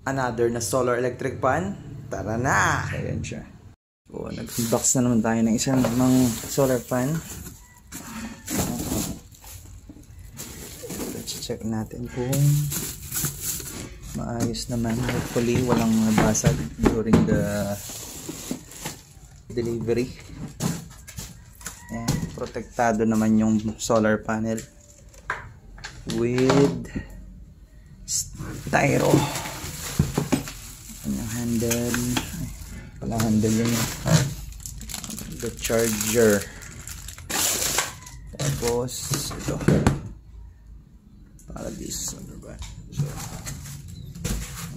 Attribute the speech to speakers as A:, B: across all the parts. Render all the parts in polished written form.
A: another na solar electric fan. Tara na! So, ayan siya. So, nag-unbox na naman tayo ng isang solar fan. Let's check natin kung maayos naman. Hopefully, walang basag during the delivery. Ayan, protektado naman yung solar panel with styro. Yung handle. Ay, pala handle yun. The charger. Tapos ito. Para this. Ano ba? So,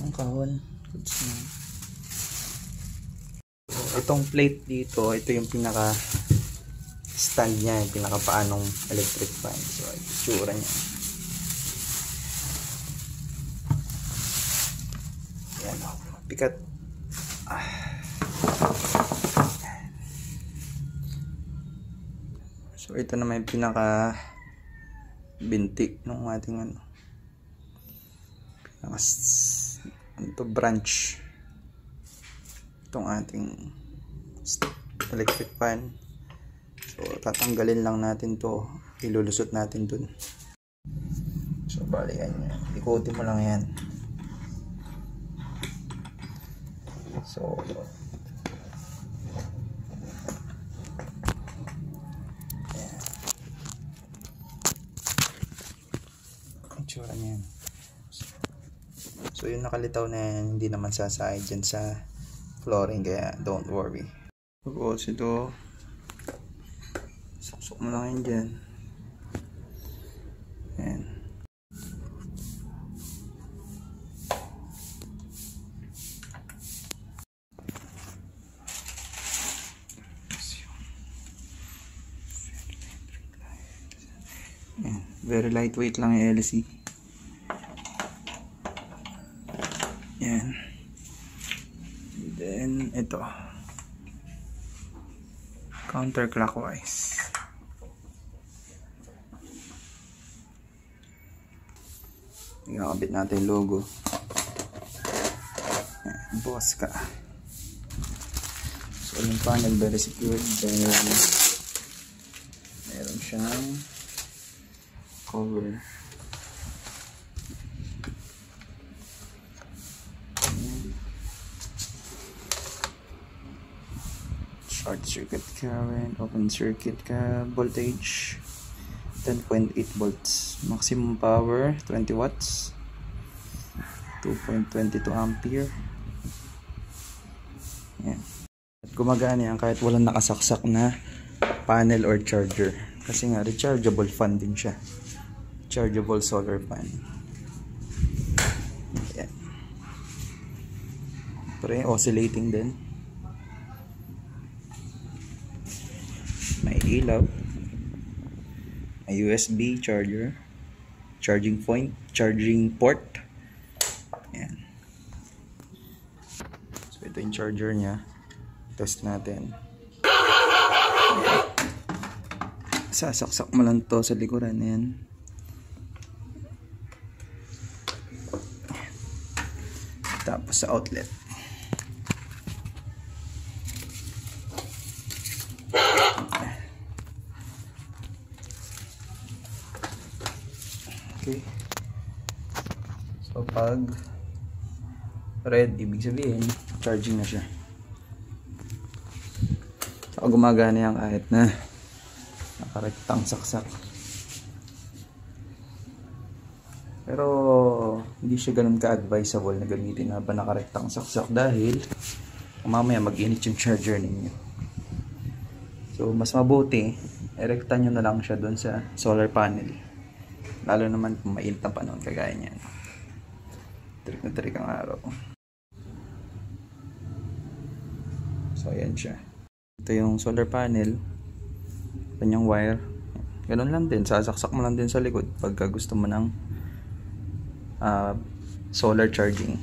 A: ang kahon. So, itong plate dito, ito yung pinaka stand niya, yung pinaka paanong electric fan. So, itsura niya. Yan, pikat. So, ito naman yung pinaka binti ng ating pinaka branch itong ating electric fan. So tatanggalin lang natin to, ilulusot natin dun. So bali yan, ikutin mo lang yan. So yan, itsura niyan. So yung nakalitaw na yan, hindi naman sasahid dyan sa flooring, kaya don't worry. Tapos ito, suksok mo lang yan dyan. Ayan. Ayan. Very lightweight lang yung LC. Yan. Then ito, counterclockwise. Ikakabit natin yung logo. Yan, boss ka. So yung panel very secured. Then meron siyang cover. Short circuit current, open circuit voltage 10.8 volts, maximum power 20 watts, 2.22 ampere. Yan. At gumagana yan kahit walang nakasaksak na panel or charger, kasi nga rechargeable fan din siya, chargeable solar fan. Yan. Pre oscillating din. May ilaw, may USB charger, charging port. Yan. So ito yung charger niya. Test natin. Sasaksak mo lang to sa likuran. Yan. Tapos sa outlet. Okay. So pag red, ibig sabihin charging na siya. So gumagana yan kahit na nakarektang saksak. Pero hindi siya ganun ka-advisable na gamitin na ba nakarektang saksak, dahil mamaya mag-init yung charger ninyo. So mas mabuti erekta nyo na lang siya doon sa solar panel. Lalo naman kung mainit na panahon kagaya niyan. Trick na trick ang araw. So ayan siya. Ito yung solar panel. Kanyang wire. Ganun lang din. Sasaksak mo lang din sa likod pagka gusto mo ng solar charging.